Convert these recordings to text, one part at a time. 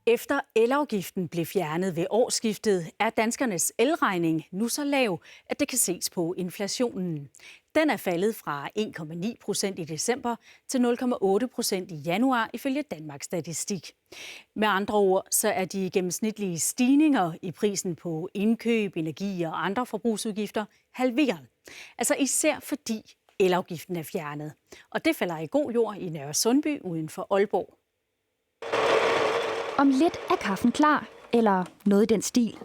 Efter elafgiften blev fjernet ved årsskiftet, er danskernes elregning nu så lav, at det kan ses på inflationen. Den er faldet fra 1,9% i december til 0,8% i januar ifølge Danmarks Statistik. Med andre ord så er de gennemsnitlige stigninger i prisen på indkøb, energi og andre forbrugsudgifter halveret. Altså især fordi elafgiften er fjernet. Og det falder i god jord i Nørre Sundby uden for Aalborg. Om lidt er kaffen klar, eller noget i den stil.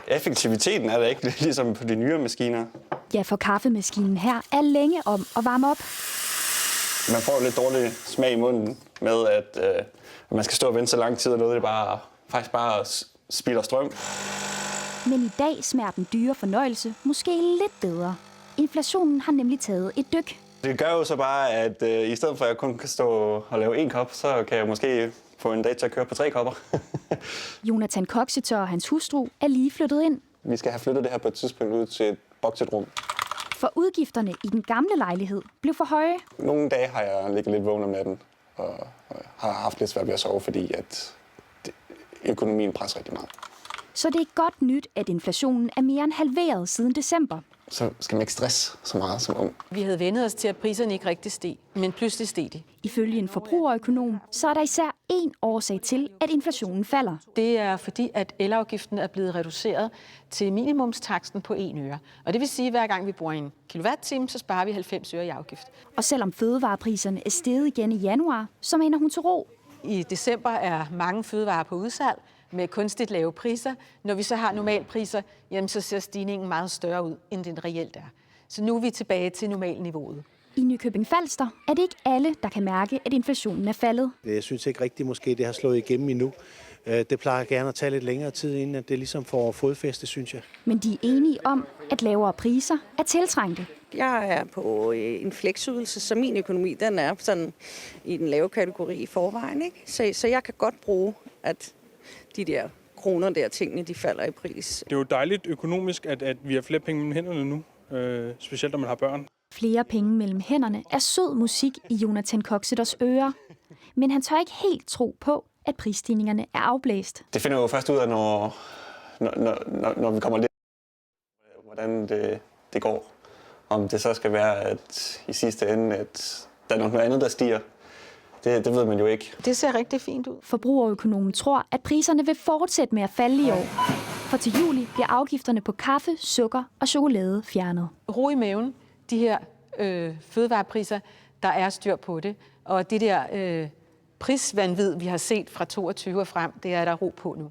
Effektiviteten er der ikke, ligesom på de nyere maskiner. Ja, for kaffemaskinen her er længe om at varme op. Man får lidt dårlig smag i munden med, at man skal stå og vente så lang tid, og noget det faktisk bare spilder strøm. Men i dag smager den dyre fornøjelse måske lidt bedre. Inflationen har nemlig taget et dyk. Det gør jo så bare, at i stedet for at jeg kun kan stå og lave 1 kop, så kan jeg måske få en dag til at køre på 3 kopper. Jonathan Koksitør og hans hustru er lige flyttet ind. Vi skal have flyttet det her på et tidspunkt ud til et bokset rum. For udgifterne i den gamle lejlighed blev for høje. Nogle dage har jeg ligget lidt vågen om natten og har haft lidt svært ved at sove, fordi at økonomien presser rigtig meget. Så det er godt nyt, at inflationen er mere end halveret siden december. Så skal man ikke stresse så meget som ung. Vi havde vendet os til, at priserne ikke rigtig steg, men pludselig steg de. Ifølge en forbrugerøkonom, så er der især én årsag til, at inflationen falder. Det er fordi, at elafgiften er blevet reduceret til minimumstaksten på 1 øre. Og det vil sige, at hver gang vi bruger 1 kilowatt-time, så sparer vi 90 øre i afgift. Og selvom fødevarepriserne er steget igen i januar, så mener hun til ro. I december er mange fødevarer på udsalg med kunstigt lave priser. Når vi så har normalpriser, jamen så ser stigningen meget større ud, end den reelt er. Så nu er vi tilbage til normalniveauet. I Nykøbing Falster er det ikke alle, der kan mærke, at inflationen er faldet. Jeg synes ikke rigtigt, måske det har slået igennem endnu. Det plejer gerne at tage lidt længere tid, inden at det ligesom får fodfæste, synes jeg. Men de er enige om, at lavere priser er tiltrængte. Jeg er på en fleksydelse, så min økonomi den er sådan i den lave kategori i forvejen. Ikke? Så jeg kan godt bruge, at de der kroner der tingene, de falder i pris. Det er jo dejligt økonomisk, at vi har flere penge mellem hænderne nu, specielt når man har børn. Flere penge mellem hænderne er sød musik i Jonathan Koksitørs ører. Men han tør ikke helt tro på, at prisstigningerne er afblæst. Det finder jo først ud af, når vi kommer lidt, hvordan det går. Om det så skal være, at i sidste ende, at der er noget andet, der stiger. Det ved man jo ikke. Det ser rigtig fint ud. Forbrugerøkonomen tror, at priserne vil fortsætte med at falde i år. For til juli bliver afgifterne på kaffe, sukker og chokolade fjernet. Ro i maven. De her fødevarepriser, der er styr på det. Og det der prisvanvid, vi har set fra 22 og frem, det er der ro på nu.